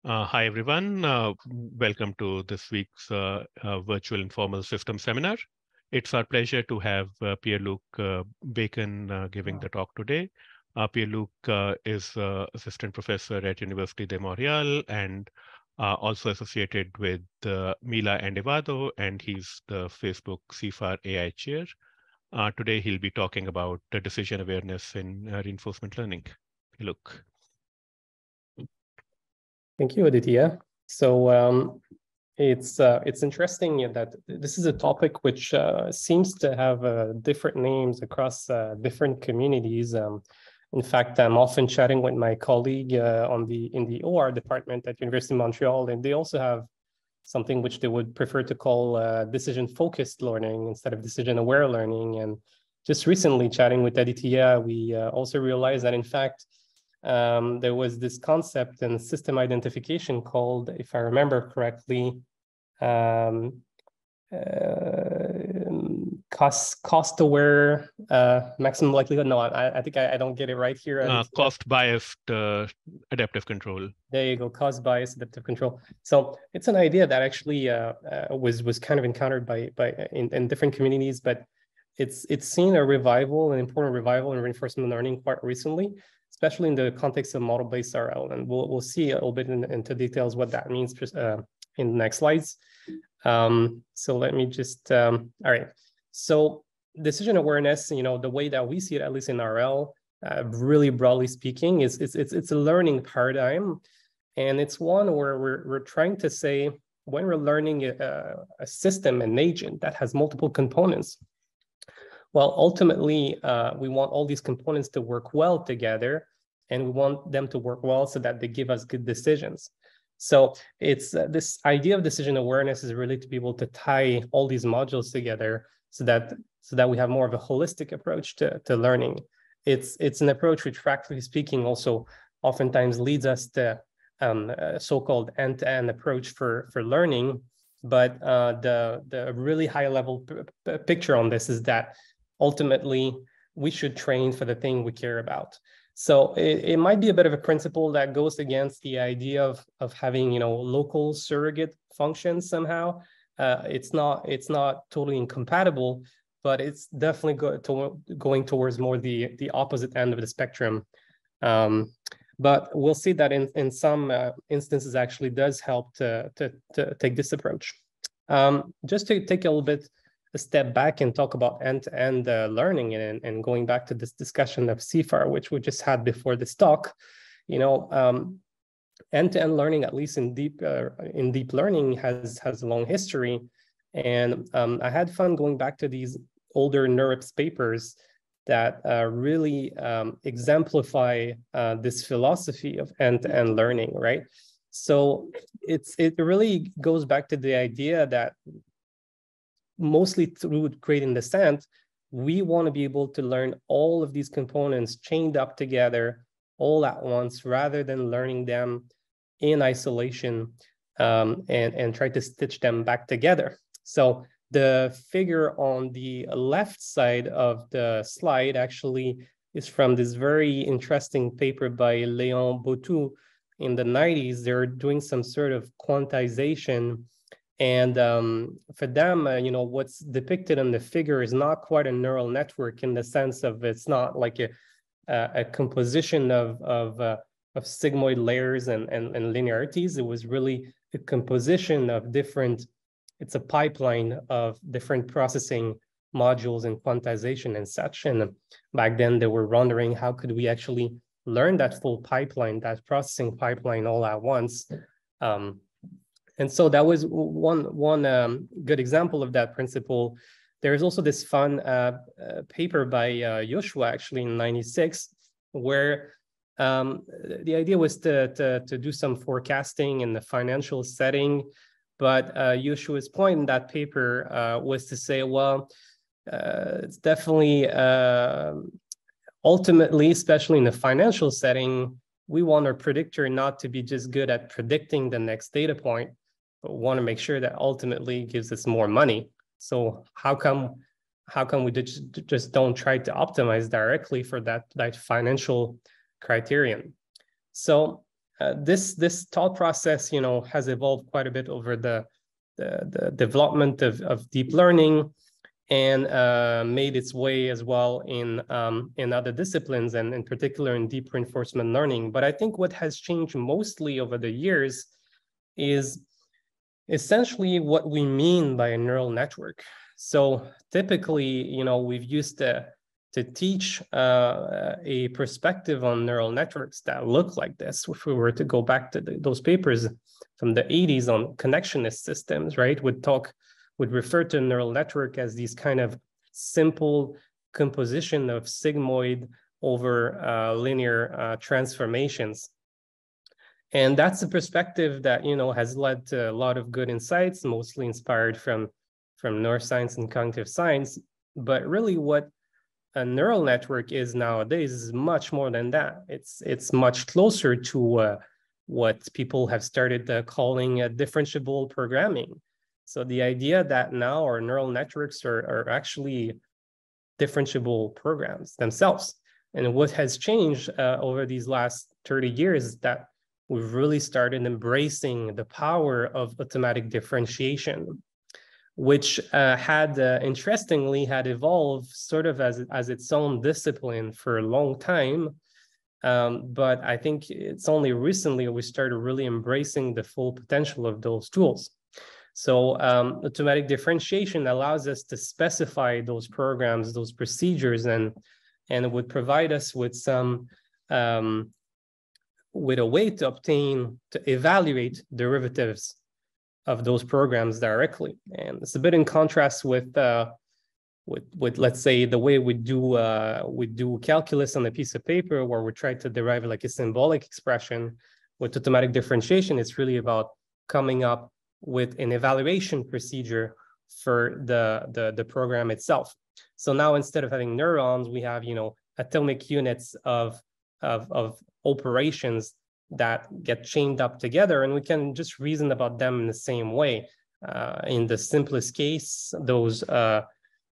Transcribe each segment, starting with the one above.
Hi, everyone. Welcome to this week's virtual informal system seminar. It's our pleasure to have Pierre-Luc Bacon giving the talk today. Pierre-Luc is assistant professor at Université de Montréal and also associated with Mila and Evado, and he's the Facebook CFAR AI chair. Today, he'll be talking about decision awareness in reinforcement learning. Pierre-Luc. Thank you, Aditya. So it's interesting that this is a topic which seems to have different names across different communities. In fact, I'm often chatting with my colleague in the OR department at Université of Montreal, and they also have something which they would prefer to call decision-focused learning instead of decision-aware learning. And just recently, chatting with Aditya, we also realized that in fact, there was this concept in system identification called, if I remember correctly, cost-aware maximum likelihood. No, I think I don't get it right here. Cost-biased adaptive control. There you go, cost-biased adaptive control. So it's an idea that actually was kind of encountered in different communities, but it's seen a revival, an important revival in reinforcement learning quite recently, especially in the context of model-based RL. And we'll see a little bit into details what that means in the next slides. So let me just, all right. So decision awareness, the way that we see it, at least in RL, really broadly speaking, it's a learning paradigm. And it's one where we're trying to say, when we're learning a system, an agent that has multiple components, well, ultimately, we want all these components to work well together, and we want them to work well so that they give us good decisions. So it's this idea of decision awareness is really to be able to tie all these modules together so that we have more of a holistic approach to learning. It's an approach which, practically speaking, also oftentimes leads us to a so-called end-to-end approach for learning. But the really high-level picture on this is that ultimately, we should train for the thing we care about. So it might be a bit of a principle that goes against the idea of having local surrogate functions somehow. It's not totally incompatible, but it's definitely going towards more the opposite end of the spectrum. But we'll see that in some instances actually does help to take this approach. Just to take a little bit a step back and talk about end-to-end learning and going back to this discussion of CFAR, which we just had before this talk, end-to-end learning, at least in deep learning, has a long history. And I had fun going back to these older NeurIPS papers that really exemplify this philosophy of end-to-end learning, right? So it really goes back to the idea that mostly through gradient descent, we want to be able to learn all of these components chained up together all at once, rather than learning them in isolation and try to stitch them back together. So the figure on the left side of the slide actually is from this very interesting paper by Léon Boutou in the 90s. They're doing some sort of quantization. And for them, what's depicted in the figure is not quite a neural network in the sense of it's not like a composition of sigmoid layers and linearities. It was really a composition of different, it's a pipeline of different processing modules and quantization and such. And back then they were wondering, how could we actually learn that full pipeline, that processing pipeline all at once? And so that was one good example of that principle. There's also this fun paper by Joshua, actually in '96, where the idea was to do some forecasting in the financial setting. But Joshua's point in that paper was to say, well, it's definitely, ultimately, especially in the financial setting, we want our predictor not to be just good at predicting the next data point, but want to make sure that ultimately gives us more money. So how come we just don't try to optimize directly for that financial criterion? So this thought process, you know, has evolved quite a bit over the development of deep learning, and made its way as well in other disciplines, and in particular in deep reinforcement learning. But I think what has changed mostly over the years is essentially what we mean by a neural network. So typically, you know, we've used to teach a perspective on neural networks that look like this. If we were to go back to those papers from the 80s on connectionist systems, right, would refer to a neural network as these kind of simple composition of sigmoid over linear transformations. And that's a perspective that, you know, has led to a lot of good insights, mostly inspired from neuroscience and cognitive science. But really what a neural network is nowadays is much more than that. It's much closer to what people have started calling differentiable programming. So the idea that now our neural networks are actually differentiable programs themselves. And what has changed over these last 30 years is that we've really started embracing the power of automatic differentiation, which interestingly had evolved sort of as its own discipline for a long time. But I think it's only recently we started really embracing the full potential of those tools. So automatic differentiation allows us to specify those programs, those procedures, and it would provide us with some with a way to evaluate derivatives of those programs directly. And it's a bit in contrast with let's say the way we do calculus on a piece of paper, where we try to derive like a symbolic expression. With automatic differentiation, it's really about coming up with an evaluation procedure for the program itself. So now instead of having neurons, we have, you know, atomic units of operations that get chained up together, and we can just reason about them in the same way. In the simplest case, those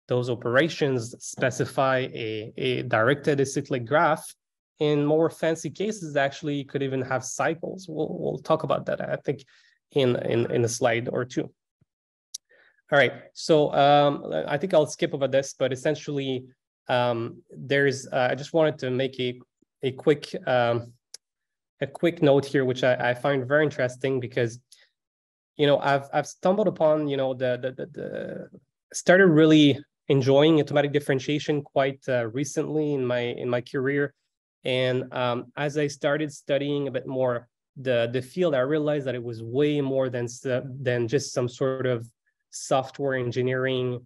operations specify a directed acyclic graph. In more fancy cases, actually, you could even have cycles. We'll talk about that, I think, in a slide or two. All right, so I think I'll skip over this, but essentially, I just wanted to make a quick note here, which I find very interesting, because, you know, I've stumbled upon, you know, started really enjoying automatic differentiation quite recently in my career, and as I started studying a bit more the field, I realized that it was way more than just some sort of software engineering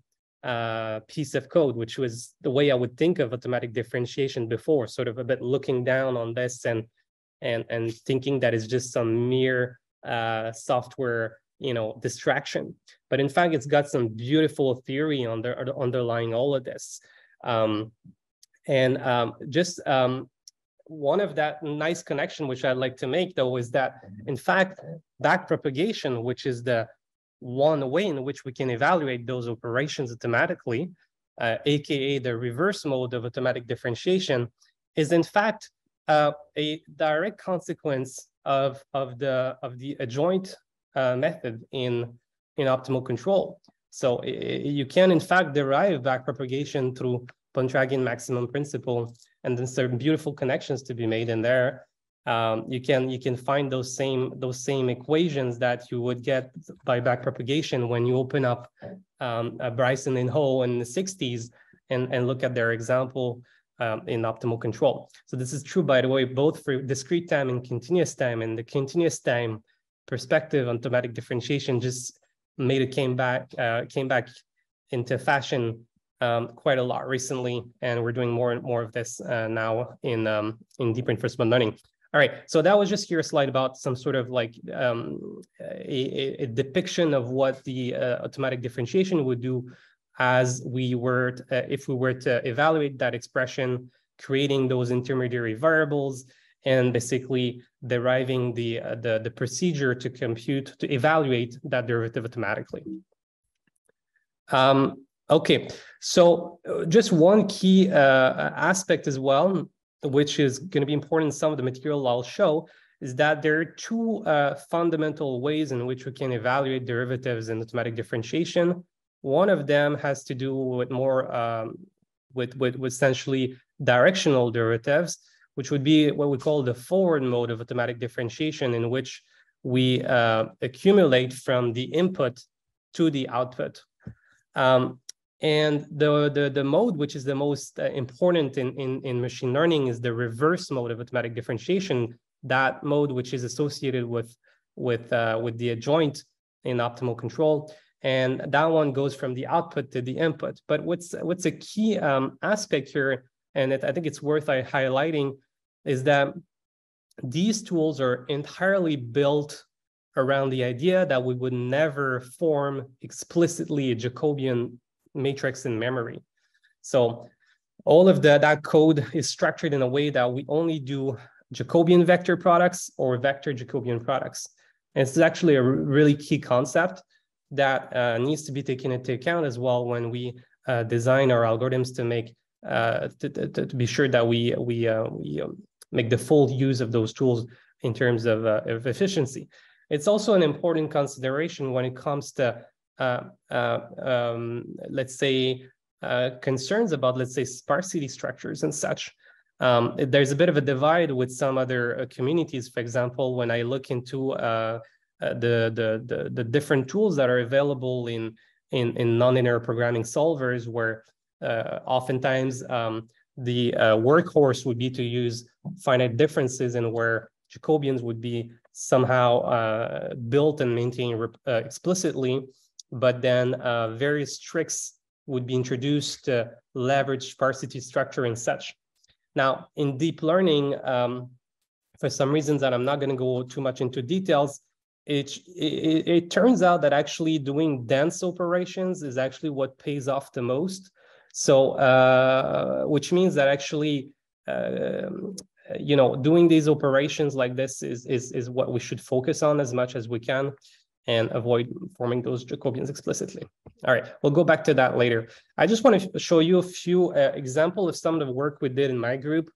piece of code, which was the way I would think of automatic differentiation before, sort of a bit looking down on this and thinking that it's just some mere software, you know, distraction. But in fact, it's got some beautiful theory underlying all of this. One of that nice connection, which I'd like to make, though, is that, in fact, backpropagation, which is the one way in which we can evaluate those operations automatically, aka the reverse mode of automatic differentiation, is in fact a direct consequence of the adjoint method in optimal control. So you can in fact derive backpropagation through Pontryagin maximum principle, and then certain beautiful connections to be made in there. You can find those same equations that you would get by backpropagation when you open up Bryson and Ho in the 60s and look at their example in optimal control. So this is true, by the way, both for discrete time and continuous time. And the continuous time perspective on automatic differentiation just came back into fashion quite a lot recently, and we're doing more and more of this now in deep reinforcement learning. All right, so that was just here a slide about some sort of like a depiction of what the automatic differentiation would do as we were if we were to evaluate that expression, creating those intermediary variables, and basically deriving the procedure to evaluate that derivative automatically. Okay, so just one key aspect as well, which is going to be important in some of the material I'll show, is that there are two fundamental ways in which we can evaluate derivatives in automatic differentiation. One of them has to do with more with essentially directional derivatives, which would be what we call the forward mode of automatic differentiation, in which we accumulate from the input to the output. And the mode which is the most important in machine learning is the reverse mode of automatic differentiation, that mode which is associated with the adjoint in optimal control. And that one goes from the output to the input. But what's a key aspect here, and I think it's worth highlighting, is that these tools are entirely built around the idea that we would never form explicitly a Jacobian matrix in memory. So all of that code is structured in a way that we only do Jacobian vector products or vector Jacobian products. And it's actually a really key concept that needs to be taken into account as well when we design our algorithms to make to be sure that we make the full use of those tools in terms of efficiency. It's also an important consideration when it comes to let's say concerns about, let's say, sparsity structures and such. There's a bit of a divide with some other communities. For example, when I look into the different tools that are available in nonlinear programming solvers, where oftentimes the workhorse would be to use finite differences, and where Jacobians would be somehow built and maintained explicitly, but then various tricks would be introduced to leverage sparsity structure and such. Now, in deep learning, for some reasons that I'm not going to go too much into details, it turns out that actually doing dense operations is actually what pays off the most. So, which means that actually, doing these operations like this is what we should focus on as much as we can, and avoid forming those Jacobians explicitly. All right, we'll go back to that later. I just want to show you a few examples of some of the work we did in my group,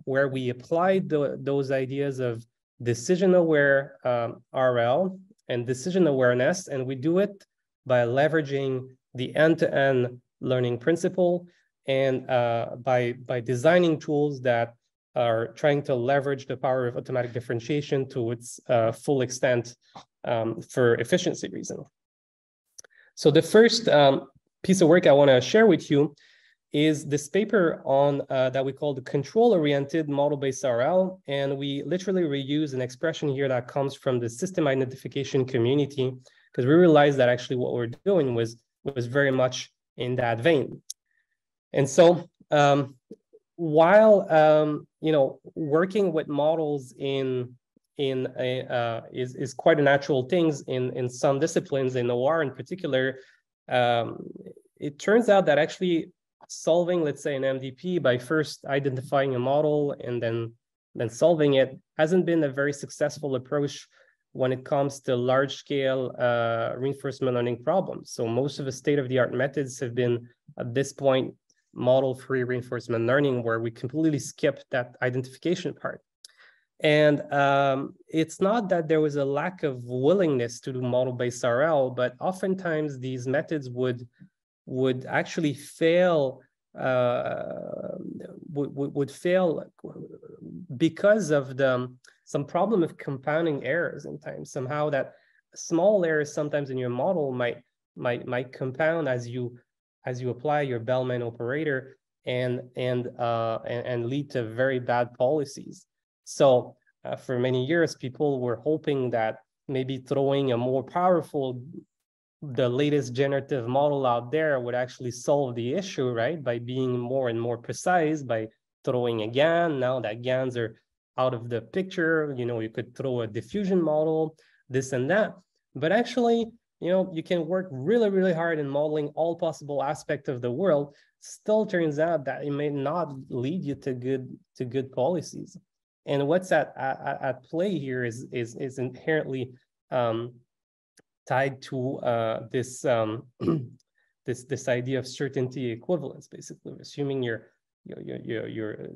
where we applied those ideas of decision-aware RL and decision awareness, and we do it by leveraging the end-to-end learning principle, and by designing tools that are trying to leverage the power of automatic differentiation to its full extent for efficiency reasons. So the first piece of work I want to share with you is this paper on that we call the control-oriented model-based RL, and we literally reuse an expression here that comes from the system identification community, because we realized that actually what we're doing was very much in that vein. And so while working with models is quite a natural thing in some disciplines, in OR in particular, it turns out that actually solving, let's say, an MDP by first identifying a model and then solving it hasn't been a very successful approach when it comes to large-scale reinforcement learning problems. So most of the state-of-the-art methods have been, at this point, model-free reinforcement learning, where we completely skipped that identification part. And it's not that there was a lack of willingness to do model-based RL, but oftentimes these methods would actually fail, would fail because of some problem of compounding errors in time. Somehow that small errors sometimes in your model might compound as you apply your Bellman operator and lead to very bad policies. So for many years, people were hoping that maybe throwing a more powerful, the latest generative model out there would actually solve the issue, right? By being more and more precise, by throwing a GAN. Now that GANs are out of the picture, you could throw a diffusion model, this and that. But actually, you can work really, really hard in modeling all possible aspects of the world. Still turns out that it may not lead you to good policies. And what's at play here is inherently tied to this idea of certainty equivalence, basically assuming your you're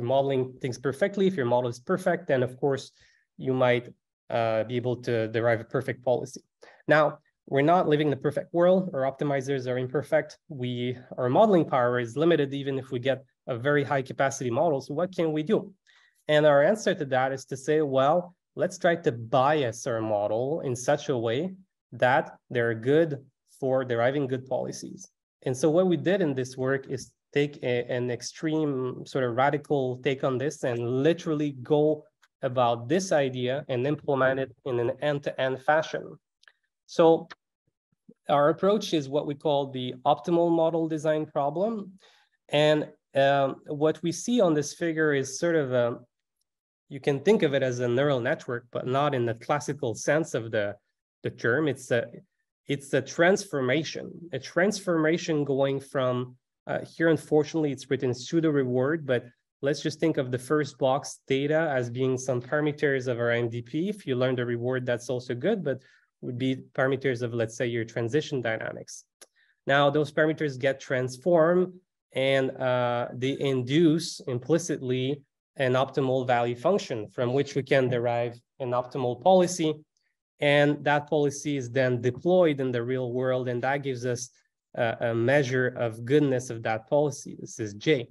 modeling things perfectly. If your model is perfect, then of course you might be able to derive a perfect policy. Now, we're not living in the perfect world. Our optimizers are imperfect. Our modeling power is limited, even if we get a very high capacity model. So what can we do? And our answer to that is to say, well, let's try to bias our model in such a way that they're good for deriving good policies. And so what we did in this work is take an extreme sort of radical take on this and literally go about this idea and implement it in an end-to-end fashion. So our approach is what we call the optimal model design problem. And what we see on this figure is sort of you can think of it as a neural network, but not in the classical sense of the term. It's a transformation going from, here unfortunately it's written pseudo reward, but let's just think of the first box data as being some parameters of our MDP. If you learn the reward, that's also good, but would be parameters of, let's say, your transition dynamics. Now, those parameters get transformed and they induce implicitly an optimal value function from which we can derive an optimal policy. And that policy is then deployed in the real world, and that gives us a measure of goodness of that policy. This is J.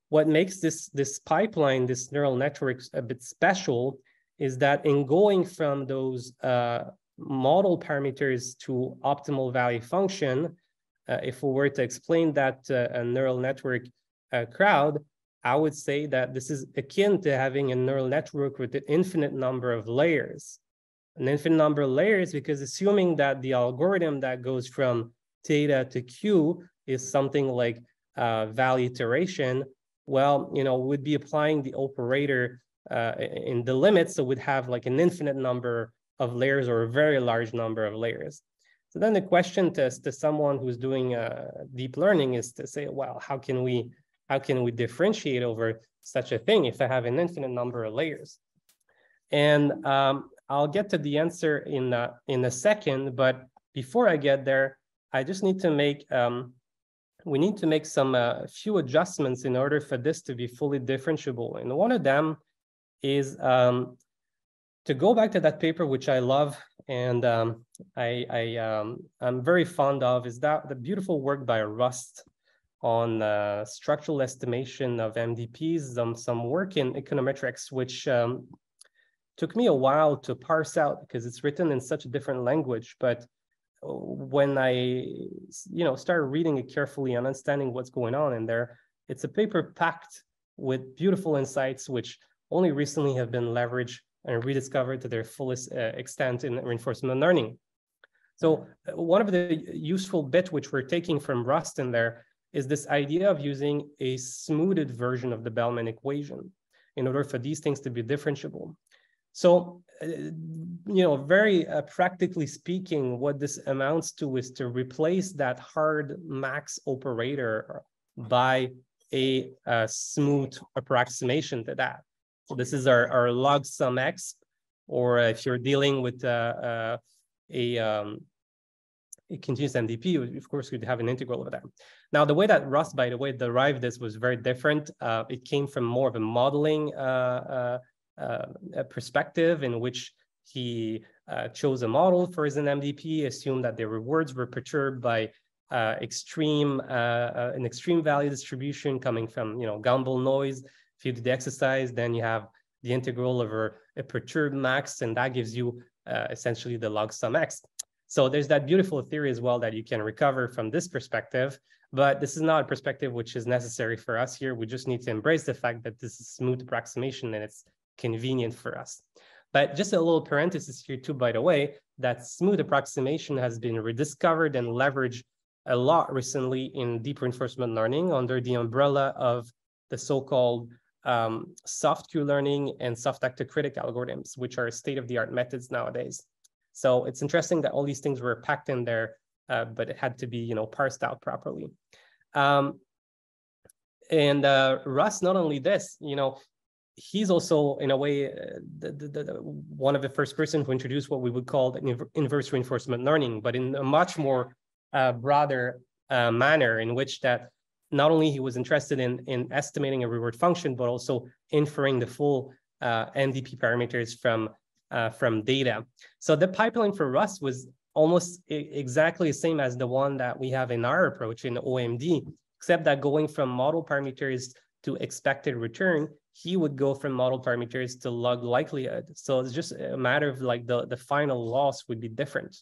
What makes this pipeline, this neural network, a bit special is that in going from those model parameters to optimal value function, if we were to explain that to a neural network crowd, I would say that this is akin to having a neural network with an infinite number of layers. An infinite number of layers, because assuming that the algorithm that goes from theta to Q is something like value iteration, well, we'd be applying the operator in the limits, so we'd have like an infinite number of layers or a very large number of layers. So then the question to someone who's doing deep learning is to say, well, how can we differentiate over such a thing if I have an infinite number of layers? And I'll get to the answer in a second, but before I get there, I just need to make we need to make some few adjustments in order for this to be fully differentiable. And one of them is to go back to that paper, which I love and I'm very fond of, is that the beautiful work by Rust on structural estimation of MDPs, some work in econometrics, which took me a while to parse out because it's written in such a different language. But when I started reading it carefully and understanding what's going on in there, it's a paper packed with beautiful insights, which only recently have been leveraged and rediscovered to their fullest extent in reinforcement learning. So one of the useful bit which we're taking from Rust in there is this idea of using a smoothed version of the Bellman equation in order for these things to be differentiable. So, very practically speaking, what this amounts to is to replace that hard max operator by a smooth approximation to that. So this is our log sum x, or if you're dealing with a continuous MDP, of course, you'd have an integral over that. Now, the way that Rust, by the way, derived this was very different. It came from more of a modeling perspective in which he chose a model for his MDP, assumed that the rewards were perturbed by an extreme value distribution coming from Gumbel noise. If you do the exercise, then you have the integral over a perturbed max, and that gives you essentially the log sum x. So there's that beautiful theory as well that you can recover from this perspective, but this is not a perspective which is necessary for us here. We just need to embrace the fact that this is smooth approximation and it's convenient for us. But just a little parenthesis here too, by the way, that smooth approximation has been rediscovered and leveraged a lot recently in deep reinforcement learning under the umbrella of the so-called soft Q learning and soft actor-critic algorithms, which are state-of-the-art methods nowadays. So it's interesting that all these things were packed in there, but it had to be parsed out properly. And Rust, not only this, he's also, in a way, one of the first person who introduced what we would call inverse reinforcement learning, but in a much more broader manner, in which that not only he was interested in estimating a reward function, but also inferring the full NDP parameters from data. So the pipeline for Rust was almost exactly the same as the one that we have in our approach in OMD, except that going from model parameters to expected return, he would go from model parameters to log likelihood. So it's just a matter of like the final loss would be different.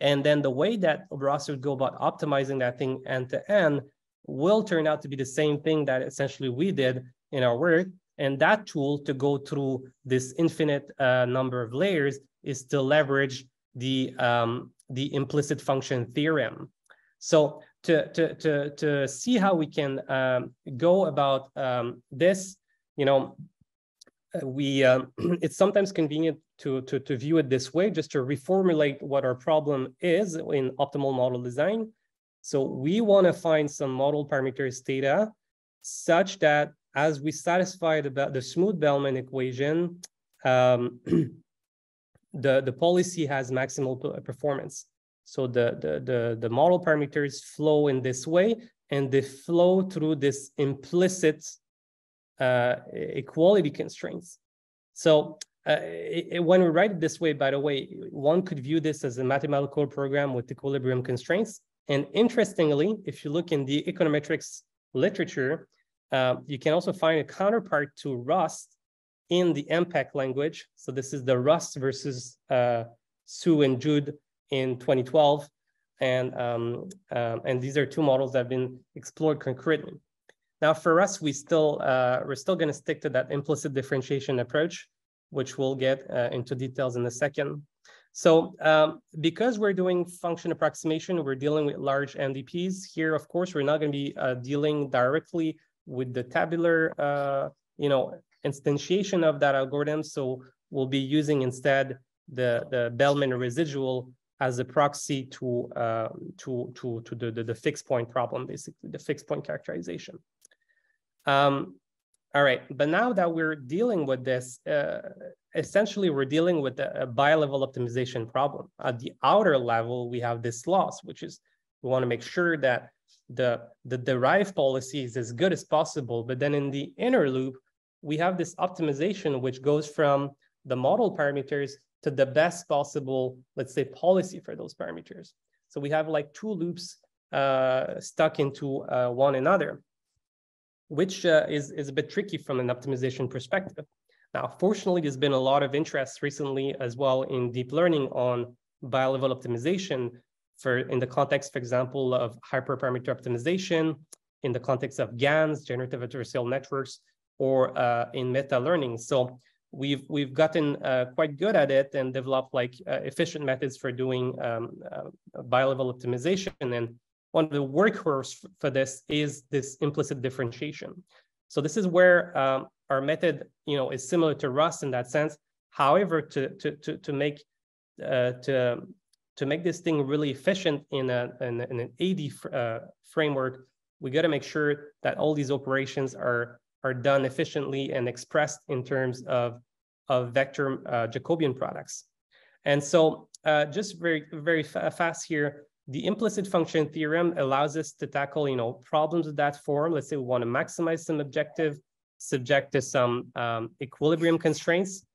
And then the way that Rust would go about optimizing that thing end to end will turn out to be the same thing that essentially we did in our work. And that tool to go through this infinite number of layers is to leverage the implicit function theorem. So to see how we can go about this, it's sometimes convenient to view it this way, just to reformulate what our problem is in optimal model design. So we want to find some model parameters data such that as we satisfy the smooth Bellman equation, the policy has maximal performance. So the model parameters flow in this way, and they flow through this implicit equality constraints. So when we write it this way, by the way, one could view this as a mathematical program with equilibrium constraints. And interestingly, if you look in the econometrics literature, you can also find a counterpart to Rust in the MPEC language. So this is the Rust versus Sue and Jude in 2012. And these are two models that have been explored concurrently. Now for us, we're still going to stick to that implicit differentiation approach, which we'll get into details in a second. So because we're doing function approximation, we're dealing with large NDPs. Here, of course, we're not going to be dealing directly with the tabular instantiation of that algorithm. So we'll be using instead the Bellman residual as a proxy to the fixed point problem, basically the fixed point characterization. All right, but now that we're dealing with this, essentially we're dealing with a bi-level optimization problem. At the outer level, we have this loss, which is we want to make sure that the derived policy is as good as possible. But then in the inner loop, we have this optimization, which goes from the model parameters to the best possible, let's say, policy for those parameters. So we have like two loops stuck into one another, which is a bit tricky from an optimization perspective. Now, fortunately, there's been a lot of interest recently as well in deep learning on bi-level optimization in the context, for example, of hyperparameter optimization, in the context of GANs, generative adversarial networks, or in meta learning. So we've gotten quite good at it and developed like efficient methods for doing bi-level optimization. And one of the workhorse for this is this implicit differentiation. So this is where our method, is similar to Rust in that sense. However, to make this thing really efficient in an AD framework, we got to make sure that all these operations are done efficiently and expressed in terms of vector Jacobian products. And so just very fast here, the implicit function theorem allows us to tackle, problems of that form. Let's say we want to maximize some objective subject to some equilibrium constraints.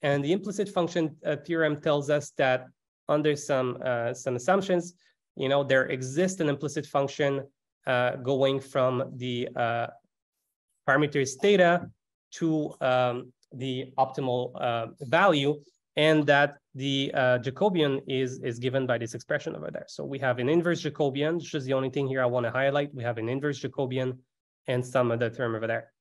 And the implicit function theorem tells us that under some assumptions, there exists an implicit function going from the parameters theta to the optimal value, and that the Jacobian is given by this expression over there. So we have an inverse Jacobian, which is the only thing here I want to highlight. We have an inverse Jacobian and some other term over there.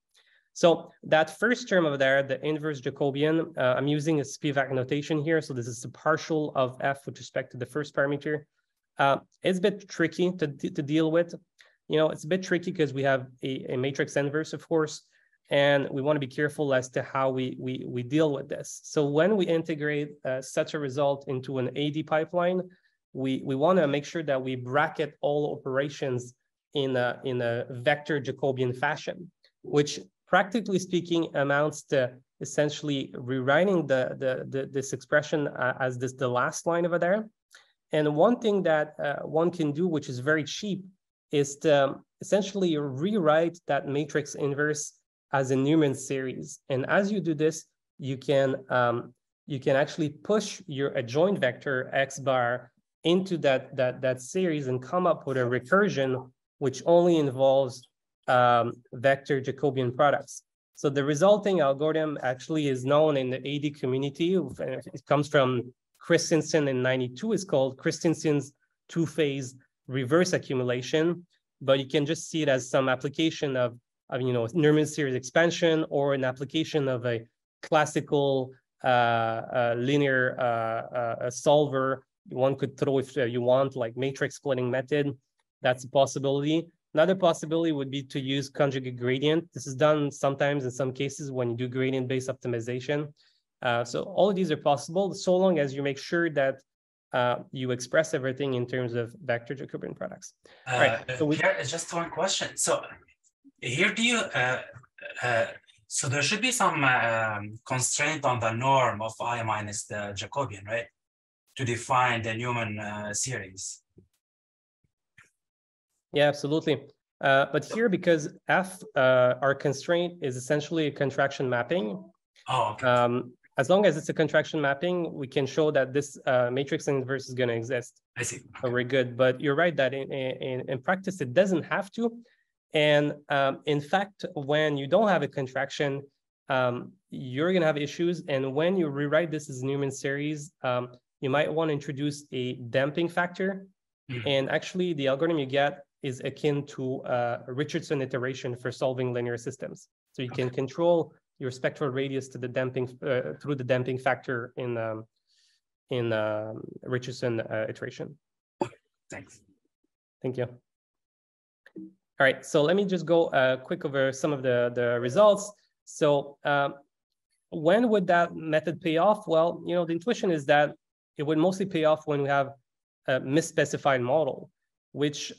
So that first term over there, the inverse Jacobian, I'm using a Spivak notation here. So this is the partial of f with respect to the first parameter. It's a bit tricky to deal with. It's a bit tricky because we have a matrix inverse, of course, and we want to be careful as to how we deal with this. So when we integrate such a result into an AD pipeline, we want to make sure that we bracket all operations in a vector Jacobian fashion, which practically speaking amounts to essentially rewriting this expression as the last line over there. And one thing that one can do, which is very cheap, is to essentially rewrite that matrix inverse as a Newman series. And as you do this, you can actually push your adjoint vector x bar into that series and come up with a recursion which only involves vector Jacobian products. So the resulting algorithm actually is known in the AD community. It comes from Christensen in '92. It's called Christensen's two-phase reverse accumulation. But you can just see it as some application of Newman series expansion, or an application of a classical linear solver. One could throw, if you want, like matrix splitting method. That's a possibility. Another possibility would be to use conjugate gradient. This is done sometimes in some cases when you do gradient-based optimization. So all of these are possible, so long as you make sure that you express everything in terms of vector Jacobian products. Right. So Pierre, just one question. So here, do you so there should be some constraint on the norm of I minus the Jacobian, right, to define the Newman series? Yeah, absolutely. But here, because F, our constraint is essentially a contraction mapping. Oh, okay. As long as it's a contraction mapping, we can show that this matrix inverse is going to exist. I see. So we're good. But you're right that in practice, it doesn't have to. And in fact, when you don't have a contraction, you're going to have issues. And when you rewrite this as a Newman series, you might want to introduce a damping factor. Mm-hmm. And actually, the algorithm you get is akin to a Richardson iteration for solving linear systems. So you can control your spectral radius to the damping through the damping factor in Richardson iteration. Thanks. Thank you. All right, so let me just go quick over some of the results. So when would that method pay off? Well, the intuition is that it would mostly pay off when we have a misspecified model, which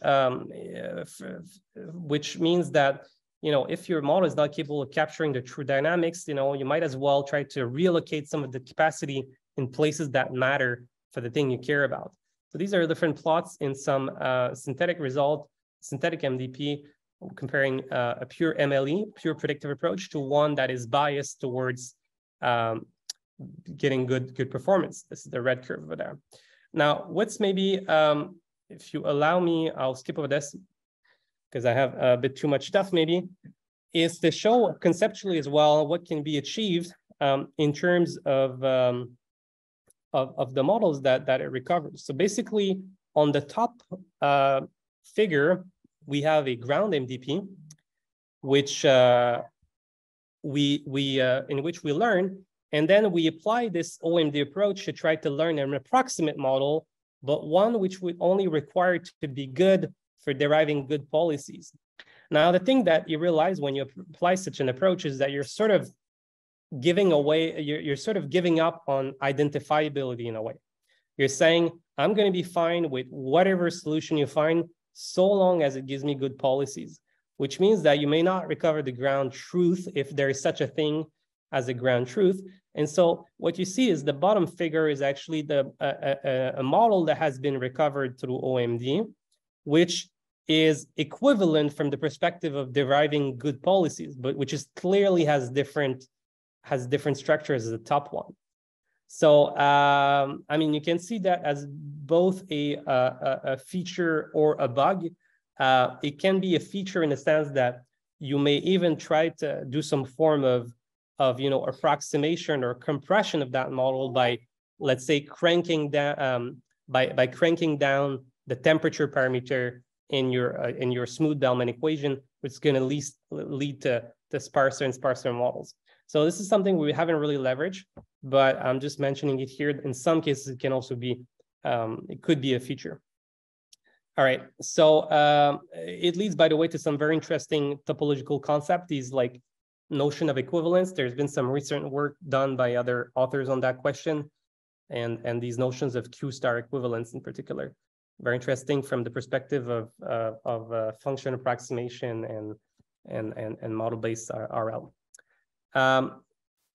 means that if your model is not capable of capturing the true dynamics, you might as well try to reallocate some of the capacity in places that matter for the thing you care about. So these are different plots in some synthetic MDP, comparing a pure MLE, pure predictive approach, to one that is biased towards getting good performance. This is the red curve over there. Now, what's maybe, if you allow me, I'll skip over this because I have a bit too much stuff maybe, is to show conceptually as well what can be achieved in terms of the models that it recovers. So basically, on the top figure, we have a ground MDP, which in which we learn, and then we apply this OMD approach to try to learn an approximate model, but one which would only require to be good for deriving good policies. Now, the thing that you realize when you apply such an approach is that you're sort of giving away, you're sort of giving up on identifiability in a way. You're saying, I'm going to be fine with whatever solution you find, so long as it gives me good policies, which means that you may not recover the ground truth if there is such a thing as a ground truth. And so what you see is the bottom figure is actually a model that has been recovered through OMD, which is equivalent from the perspective of deriving good policies, but which is clearly has different structures as the top one. So, I mean, you can see that as both a feature or a bug. It can be a feature in the sense that you may even try to do some form of approximation or compression of that model by, let's say, cranking down by cranking down the temperature parameter in your smooth Bellman equation, which is going to lead to sparser and sparser models. So this is something we haven't really leveraged, but I'm just mentioning it here. In some cases, it can also be, it could be a feature. All right, so it leads, by the way, to some very interesting topological concept, these like notion of equivalence. There's been some recent work done by other authors on that question, and these notions of Q star equivalence in particular. Very interesting from the perspective of function approximation and model-based RL.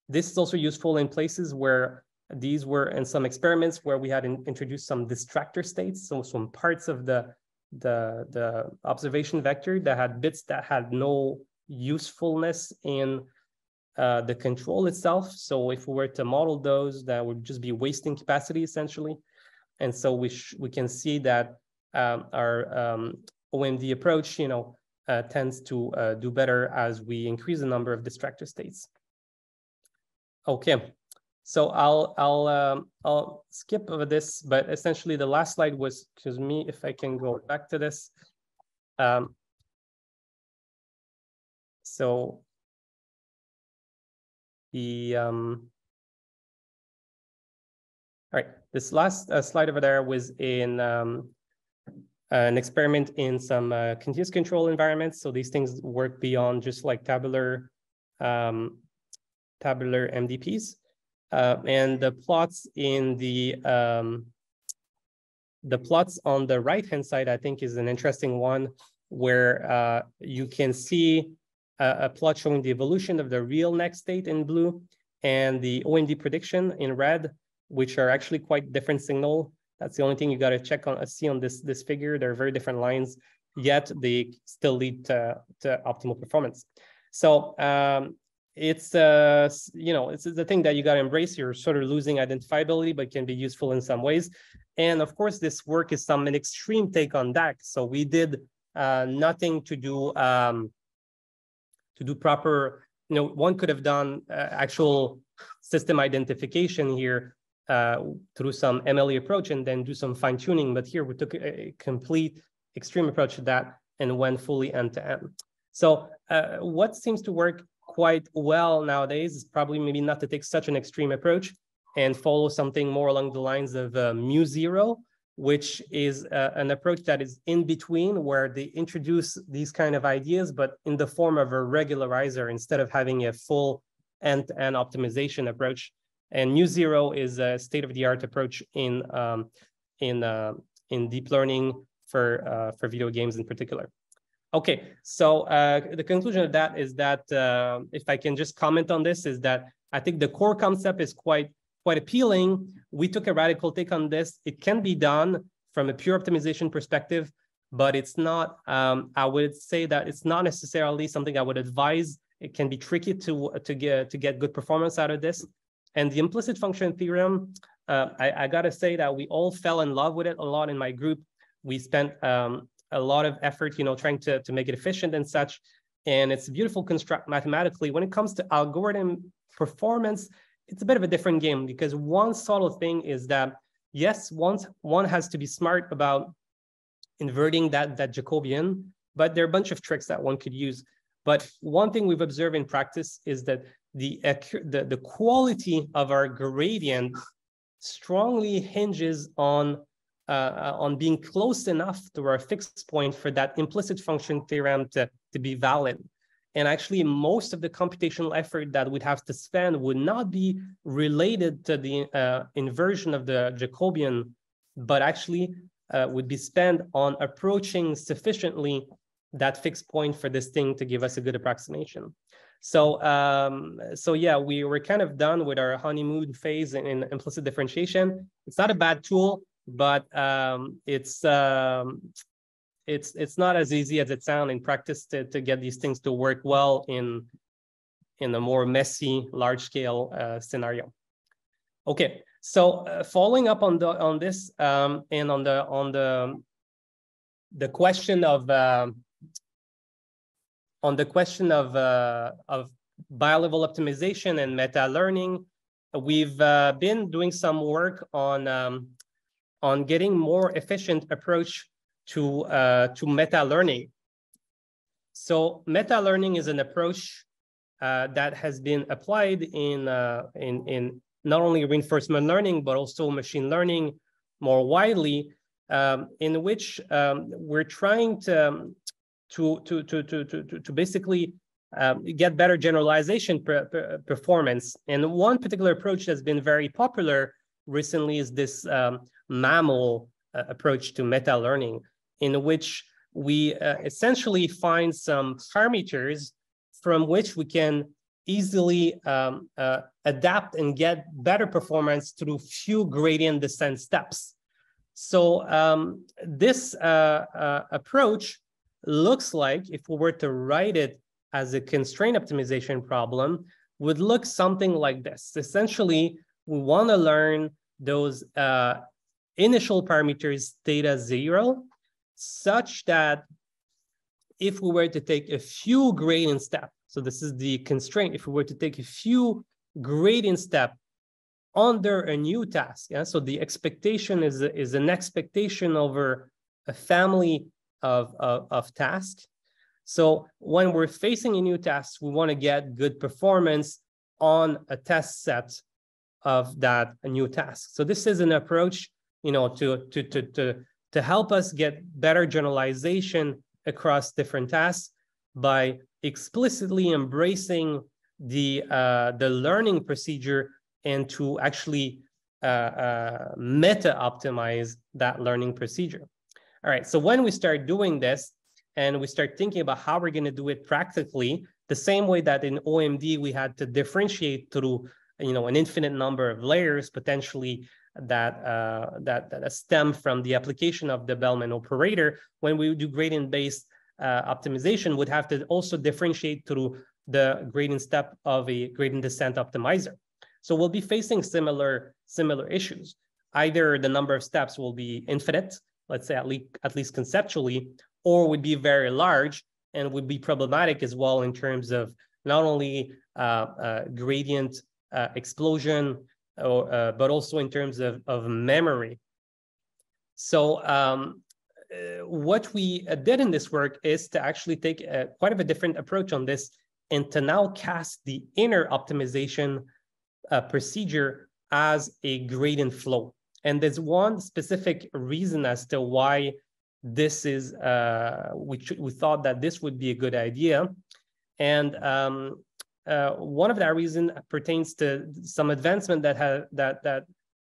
This is also useful in places where these were in some experiments where we had introduced some distractor states, so some parts of the the observation vector that had bits that had no usefulness in the control itself. So if we were to model those, that would just be wasting capacity essentially. And so we can see that our OMD approach, tends to do better as we increase the number of distractor states. Okay, so I'll skip over this, but essentially the last slide was, excuse me, if I can go back to this. So the all right, this last slide over there was in an experiment in some continuous control environments. So these things work beyond just like tabular MDPs. And the plots in the plots on the right-hand side, I think, is an interesting one, where you can see a plot showing the evolution of the real next state in blue and the OMD prediction in red, which are actually quite different signal. That's the only thing you got to check on, see on this figure. They're very different lines, yet they still lead to optimal performance. So it's the thing that you got to embrace. You're sort of losing identifiability, but can be useful in some ways. And of course, this work is an extreme take on DAC. So we did nothing to do proper. One could have done actual system identification here through some MLE approach and then do some fine tuning. But here we took a complete extreme approach to that and went fully end to end. So what seems to work quite well nowadays is probably maybe not to take such an extreme approach and follow something more along the lines of mu0, which is an approach that is in between, where they introduce these kind of ideas, but in the form of a regularizer instead of having a full end-to-end optimization approach. And mu0 is a state-of-the-art approach in deep learning for video games in particular. Okay, so the conclusion of that is that, if I can just comment on this, is that I think the core concept is quite appealing. We took a radical take on this. It can be done from a pure optimization perspective, but it's not, I would say that it's not necessarily something I would advise. It can be tricky to get good performance out of this. And the implicit function theorem, I gotta say that we all fell in love with it a lot in my group. We spent a lot of effort, trying to make it efficient and such. And it's a beautiful construct mathematically. When it comes to algorithm performance, it's a bit of a different game, because one subtle thing is that, yes, one has to be smart about inverting that Jacobian, but there are a bunch of tricks that one could use. But one thing we've observed in practice is that the quality of our gradient strongly hinges on being close enough to our fixed point for that implicit function theorem to be valid. And actually, most of the computational effort that we'd have to spend would not be related to the inversion of the Jacobian, but actually would be spent on approaching sufficiently that fixed point for this thing to give us a good approximation. So, so yeah, we were kind of done with our honeymoon phase in implicit differentiation. It's not a bad tool, but it's not as easy as it sounds in practice to get these things to work well in a more messy, large-scale scenario. Okay, so following up on this and on the question of bi-level optimization and meta learning, we've been doing some work on getting more efficient approach to meta learning. So meta learning is an approach that has been applied in not only reinforcement learning but also machine learning more widely, in which we're trying to basically get better generalization performance. And one particular approach that's been very popular recently is this mammal approach to meta learning, in which we essentially find some parameters from which we can easily adapt and get better performance through few gradient descent steps. So this approach looks like, if we were to write it as a constraint optimization problem, would look something like this. Essentially, we want to learn those initial parameters theta 0, such that if we were to take a few gradient steps, so this is the constraint, if we were to take a few gradient steps under a new task, yeah? So the expectation is an expectation over a family of tasks. So when we're facing a new task, we want to get good performance on a test set of that new task. So this is an approach, to help us get better generalization across different tasks by explicitly embracing the learning procedure and to actually meta-optimize that learning procedure. All right, so when we start doing this and we start thinking about how we're going to do it practically, the same way that in OMD we had to differentiate through an infinite number of layers potentially that stem from the application of the Bellman operator, when we do gradient-based optimization, would have to also differentiate through the gradient step of a gradient descent optimizer. So we'll be facing similar issues. Either the number of steps will be infinite, let's say at least conceptually, or would be very large and would be problematic as well in terms of not only gradient explosion, but also in terms of memory. So what we did in this work is to actually take quite of a different approach on this and to now cast the inner optimization procedure as a gradient flow. And there's one specific reason as to why this is, we thought that this would be a good idea. And one of that reason pertains to some advancement that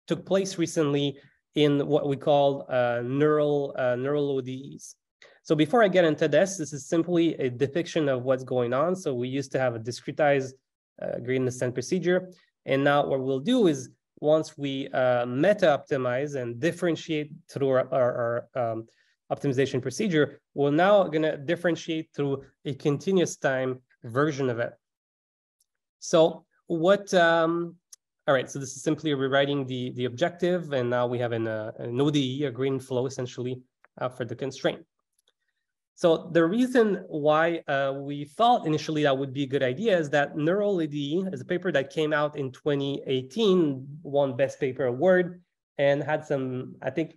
took place recently in what we call neural ODEs. So before I get into this is simply a depiction of what's going on. So we used to have a discretized gradient descent procedure. And now what we'll do is once we meta-optimize and differentiate through our optimization procedure, we're now going to differentiate through a continuous time version of it. So what, all right, so this is simply rewriting the objective, and now we have an ODE, a gradient flow essentially for the constraint. So the reason why we thought initially that would be a good idea is that Neural ODE is a paper that came out in 2018, won Best Paper Award, and had some, I think,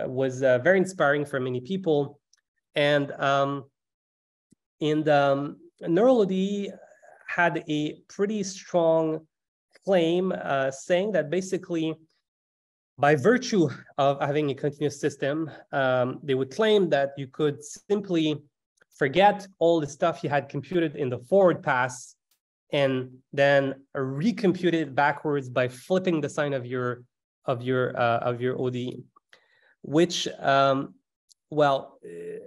was very inspiring for many people. And in the Neural ODE had a pretty strong claim saying that basically, by virtue of having a continuous system, they would claim that you could simply forget all the stuff you had computed in the forward pass and then recompute it backwards by flipping the sign of your ODE, which, well,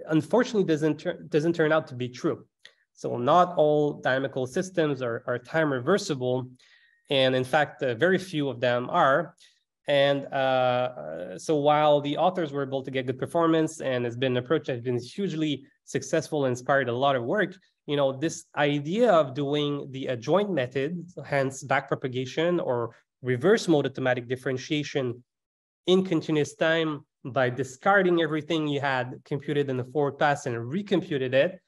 unfortunately doesn't turn out to be true. So not all dynamical systems are time reversible, and in fact, very few of them are. And so while the authors were able to get good performance and has been an approach that has been hugely successful and inspired a lot of work, this idea of doing the adjoint method, hence backpropagation or reverse mode automatic differentiation in continuous time by discarding everything you had computed in the forward pass and recomputed it,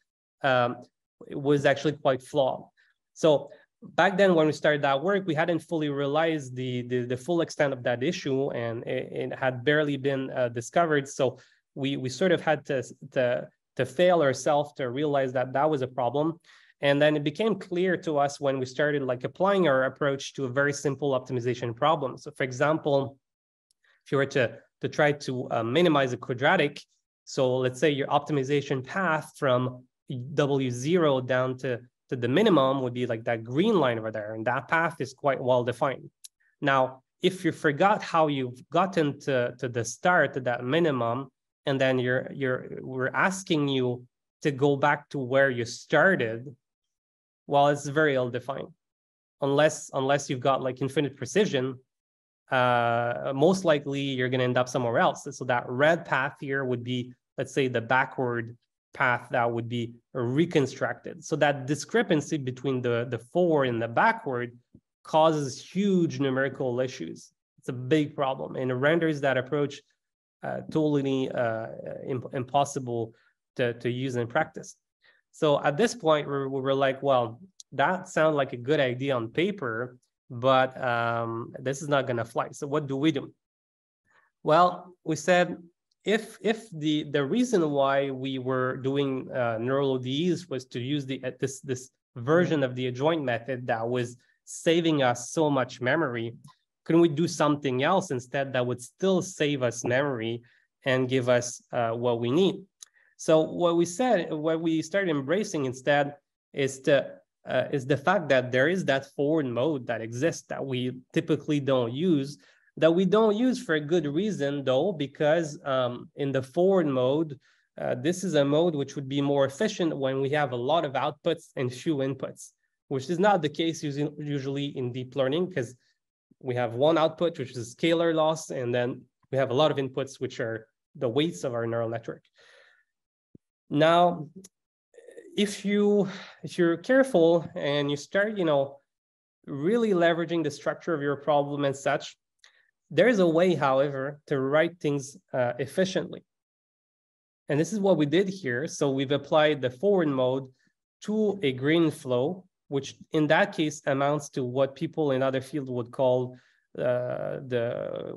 was actually quite flawed. So back then, when we started that work, we hadn't fully realized the full extent of that issue, and it had barely been discovered. So we sort of had to fail ourselves to realize that that was a problem. And then it became clear to us when we started applying our approach to a very simple optimization problem. So for example, if you were to try to minimize a quadratic, so let's say your optimization path from W0 down to the minimum would be like that green line over there, and that path is quite well defined. Now, if you forgot how you've gotten to the start of that minimum, and then we're asking you to go back to where you started, well, it's very ill-defined. Unless you've got infinite precision, most likely you're going to end up somewhere else. So that red path here would be, let's say, the backward path that would be reconstructed. So that discrepancy between the forward and the backward causes huge numerical issues. It's a big problem, and it renders that approach totally impossible to use in practice. So at this point, we're like, well, that sounds like a good idea on paper, but this is not going to fly. So what do we do? Well, we said, if the reason why we were doing neural ODEs was to use this version of the adjoint method that was saving us so much memory, couldn't we do something else instead that would still save us memory and give us what we need? So what we started embracing instead is the fact that there is that forward mode that exists that we typically don't use. That we don't use for a good reason, though, because in the forward mode, this is a mode which would be more efficient when we have a lot of outputs and few inputs, which is not the case usually in deep learning, because we have one output, which is scalar loss, and then we have a lot of inputs, which are the weights of our neural network. Now, if you're careful and you start, really leveraging the structure of your problem and such, there is a way, however, to write things efficiently. And this is what we did here. So we've applied the forward mode to a gradient flow, which in that case amounts to what people in other fields would call the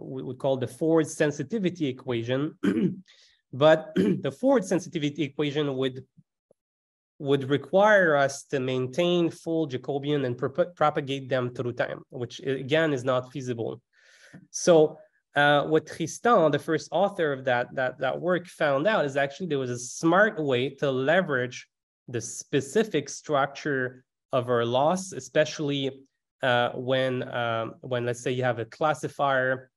forward sensitivity equation. But the forward sensitivity equation would require us to maintain full Jacobian and propagate them through time, which again is not feasible. So what Tristan, the first author of that work, found out is actually there was a smart way to leverage the specific structure of our loss, especially when let's say you have a classifier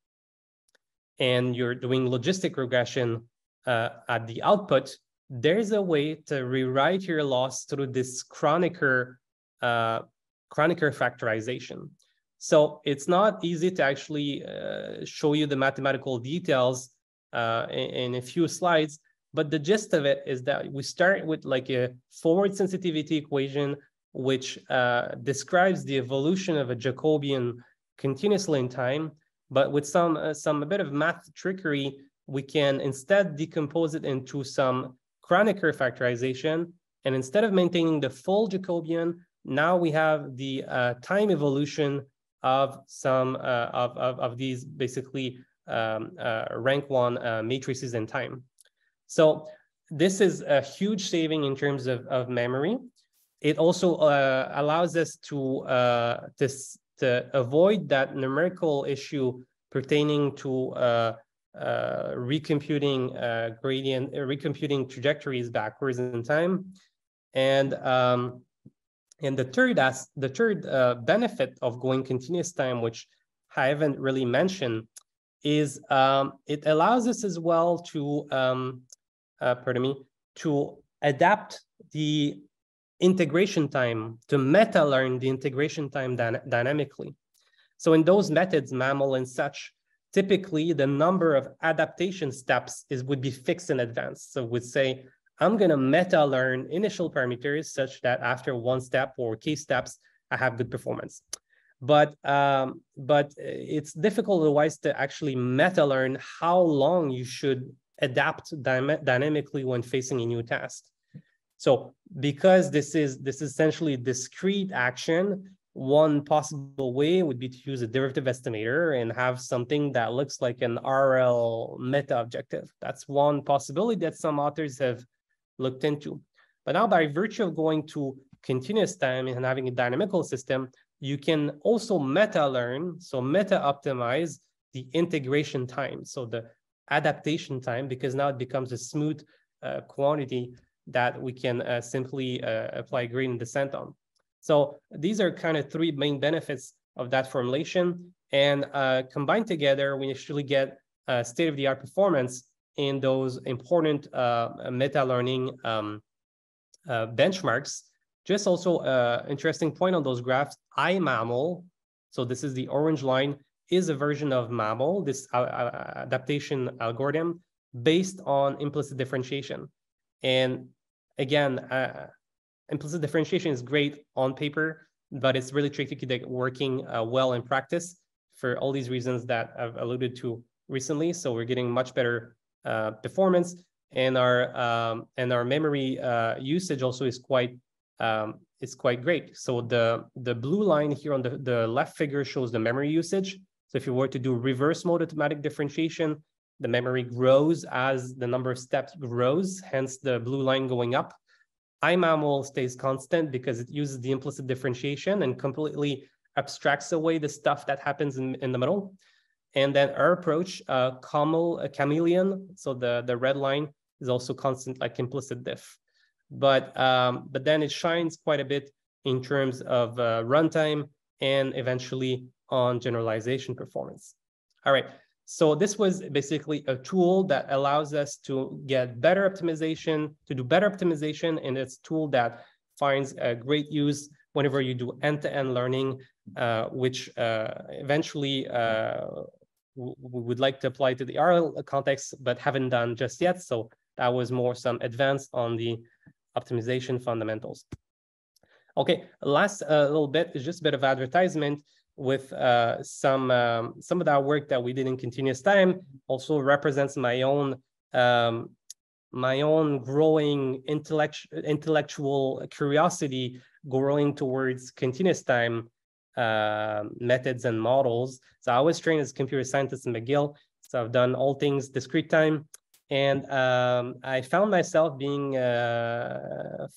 and you're doing logistic regression at the output. There's a way to rewrite your loss through this Kronecker factorization. So it's not easy to actually show you the mathematical details in a few slides, but the gist of it is that we start with like a forward sensitivity equation, which describes the evolution of a Jacobian continuously in time, but with a bit of math trickery, we can instead decompose it into some Kronecker factorization, and instead of maintaining the full Jacobian, now we have the time evolution of some of these basically rank 1 matrices in time. So this is a huge saving in terms of memory. It also allows us to avoid that numerical issue pertaining to recomputing trajectories backwards in time. And the third benefit of going continuous time, which I haven't really mentioned, is it allows us as well to to adapt the integration time, to meta-learn the integration time dynamically. So in those methods, MAML and such, typically the number of adaptation steps would be fixed in advance. So we'd say, I'm going to meta-learn initial parameters such that after one step or k steps, I have good performance. But it's difficult otherwise to actually meta-learn how long you should adapt dynamically when facing a new task. So because this is essentially a discrete action, one possible way would be to use a derivative estimator and have something that looks like an RL meta objective. That's one possibility that some authors have looked into. But now by virtue of going to continuous time and having a dynamical system, you can also meta-learn, so meta-optimize the integration time, so the adaptation time, because now it becomes a smooth quantity that we can simply apply gradient descent on. So these are kind of three main benefits of that formulation. And combined together, we actually get state-of-the-art performance in those important meta-learning benchmarks. Just also interesting point on those graphs, IMAML, so this is the orange line, is a version of MAML, this adaptation algorithm based on implicit differentiation. And again, implicit differentiation is great on paper, but it's really tricky to get working well in practice for all these reasons that I've alluded to recently. So we're getting much better performance, and our memory usage also is quite great. So the blue line here on the left figure shows the memory usage. So if you were to do reverse mode automatic differentiation, the memory grows as the number of steps grows, hence the blue line going up. IMAML stays constant because it uses the implicit differentiation and completely abstracts away the stuff that happens in the middle. And then our approach, COML, chameleon, so the red line is also constant like implicit diff. But then it shines quite a bit in terms of runtime and eventually on generalization performance. All right. So this was basically a tool that allows us to get better optimization, to do better optimization, and it's a tool that finds a great use whenever you do end-to-end learning, which eventually we would like to apply to the RL context, but haven't done just yet. So that was more some advance on the optimization fundamentals. Okay, last little bit is just a bit of advertisement with some of that work that we did in continuous time. Also represents my own growing intellectual curiosity, growing towards continuous time methods and models. So I was trained as a computer scientist in McGill, so I've done all things discrete time, and I found myself being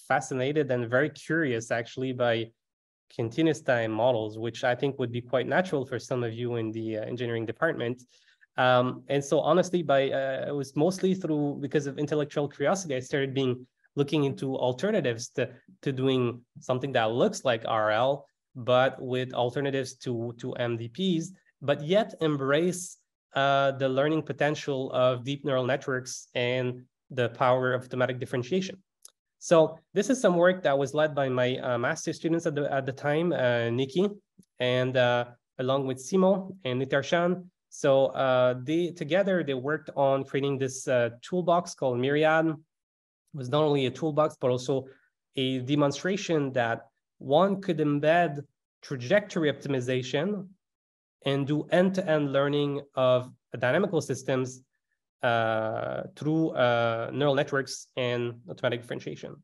fascinated and very curious actually by continuous time models, which I think would be quite natural for some of you in the engineering department. And so honestly, it was mostly because of intellectual curiosity, I started looking into alternatives to doing something that looks like RL, but with alternatives to MDPs, but yet embrace the learning potential of deep neural networks and the power of automatic differentiation. So this is some work that was led by my master's students at the time, Nikki, and along with Simo and Nitarshan. So together they worked on creating this toolbox called Myriad. It was not only a toolbox, but also a demonstration that one could embed trajectory optimization and do end-to-end learning of dynamical systems through neural networks and automatic differentiation.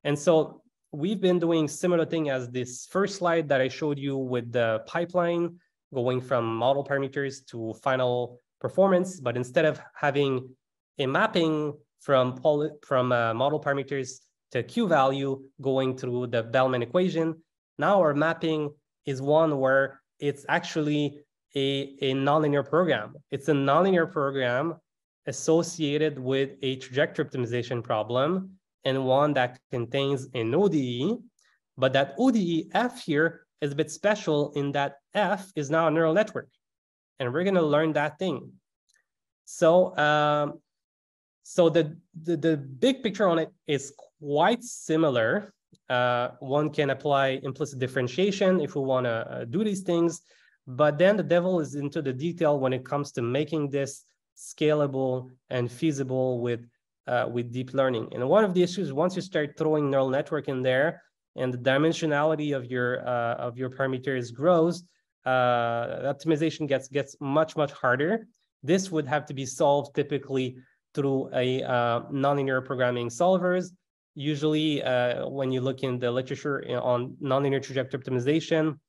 And so we've been doing similar thing as this first slide that I showed you with the pipeline going from model parameters to final performance. But instead of having a mapping from model parameters to Q value going through the Bellman equation, now our mapping is one where it's actually a nonlinear program. It's a nonlinear program associated with a trajectory optimization problem, and one that contains an ODE, but that ODE F here is a bit special in that F is now a neural network, and we're going to learn that thing. So, so the big picture on it is quite similar. One can apply implicit differentiation if we want to do these things, but then the devil is into the detail when it comes to making this scalable and feasible with deep learning. And one of the issues, once you start throwing neural network in there and the dimensionality of your parameters grows, optimization gets much harder. This would have to be solved typically through a nonlinear programming solvers. Usually, when you look in the literature on nonlinear trajectory optimization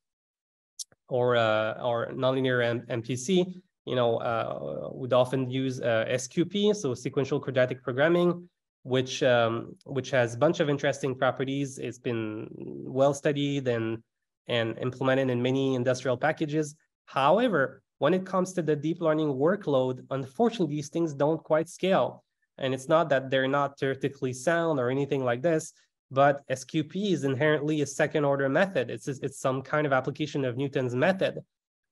or nonlinear MPC, would often use SQP, so sequential quadratic programming, which has a bunch of interesting properties. It's been well studied and implemented in many industrial packages. However, when it comes to the deep learning workload, unfortunately, these things don't quite scale. And it's not that they're not theoretically sound or anything like this, but SQP is inherently a second order method. It's some kind of application of Newton's method.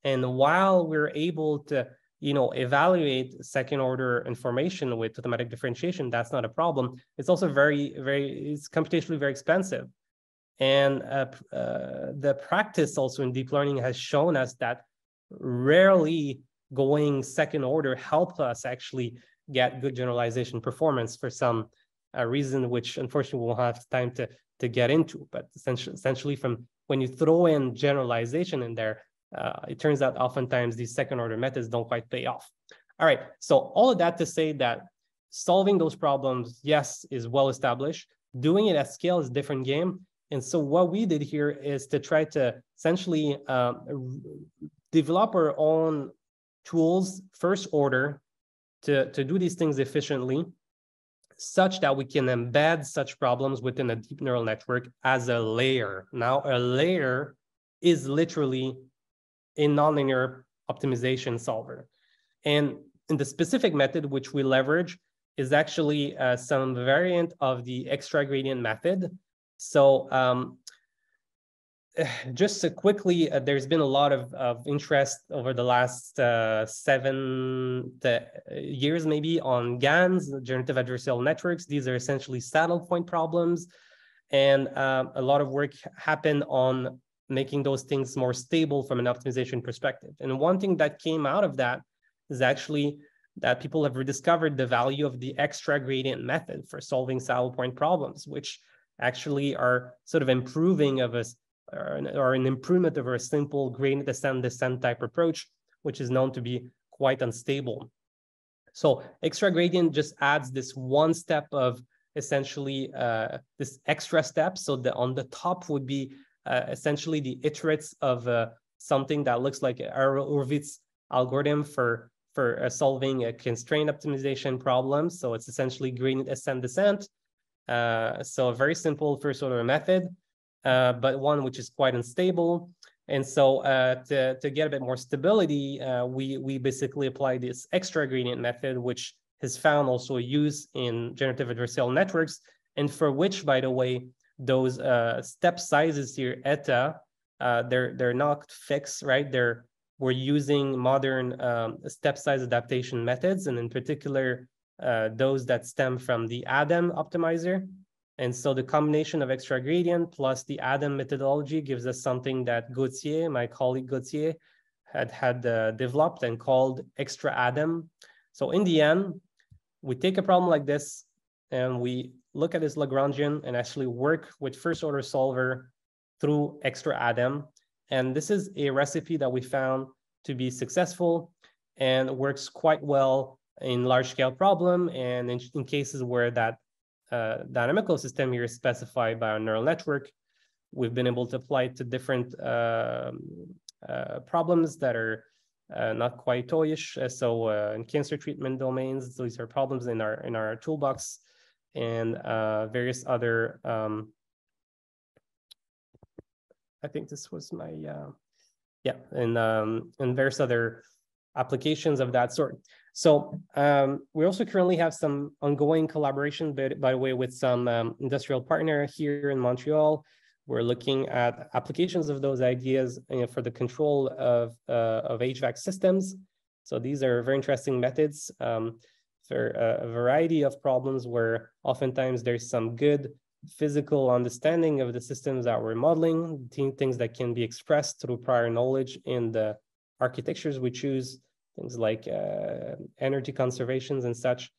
And while we're able to, evaluate second order information with automatic differentiation, that's not a problem. It's also it's computationally very expensive. And the practice also in deep learning has shown us that rarely going second order help us actually get good generalization performance for some reason, which unfortunately we'll have time to get into. But essentially from when you throw in generalization in there, it turns out oftentimes these second order methods don't quite pay off. All right, so all of that to say that solving those problems, yes, is well established. Doing it at scale is a different game. And so what we did here is to try to essentially develop our own tools, first order, to do these things efficiently, such that we can embed such problems within a deep neural network as a layer. Now, a layer is literally a nonlinear optimization solver. And in the specific method which we leverage is actually some variant of the Extragradient method. So just quickly, there's been a lot of interest over the last 7 years maybe on GANs, generative adversarial networks. These are essentially saddle point problems. And a lot of work happened on making those things more stable from an optimization perspective. And one thing that came out of that is actually that people have rediscovered the value of the Extragradient method for solving saddle point problems, which actually are sort of improving of us, or an improvement of a simple gradient descent type approach, which is known to be quite unstable. So Extragradient just adds this one step of essentially this extra step. So on the top would be essentially the iterates of something that looks like Hurwitz algorithm for solving a constraint optimization problem. So it's essentially gradient descent. So a very simple first order method, but one which is quite unstable. And so to get a bit more stability, we basically apply this Extragradient method, which has found also use in generative adversarial networks, and for which, by the way, those step sizes here, eta, they're not fixed, right? We're using modern step size adaptation methods, and in particular, those that stem from the ADAM optimizer. And so the combination of Extragradient plus the ADAM methodology gives us something that Gauthier, my colleague Gauthier, had developed and called Extra ADAM. So in the end, we take a problem like this and we look at this Lagrangian and actually work with first order solver through Extra ADAM. And this is a recipe that we found to be successful and works quite well in large scale problem and in cases where that dynamical system here is specified by our neural network. We've been able to apply it to different problems that are not quite toyish. So in cancer treatment domains, these are problems in our toolbox, and various other. I think this was my and various other applications of that sort. So we also currently have some ongoing collaboration, by the way, with some industrial partner here in Montreal. We're looking at applications of those ideas for the control of HVAC systems. So these are very interesting methods for a variety of problems where oftentimes there's some good physical understanding of the systems that we're modeling, things that can be expressed through prior knowledge in the architectures we choose, things like energy conservations and such.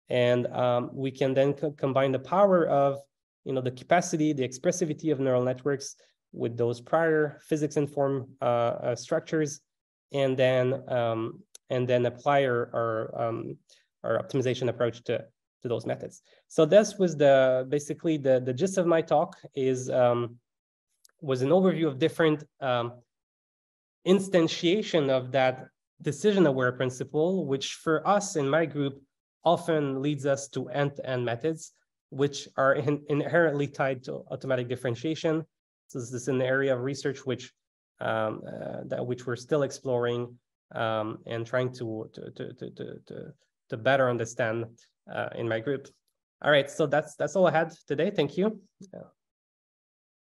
And we can then combine the power of the capacity, the expressivity of neural networks with those prior physics-informed structures, and then apply our optimization approach to those methods. So this was basically the gist of my talk was an overview of different instantiation of that decision-aware principle, which for us in my group often leads us to end-to-end methods, which are inherently tied to automatic differentiation. So this is an area of research which we're still exploring and trying to better understand in my group. All right, so that's all I had today. Thank you.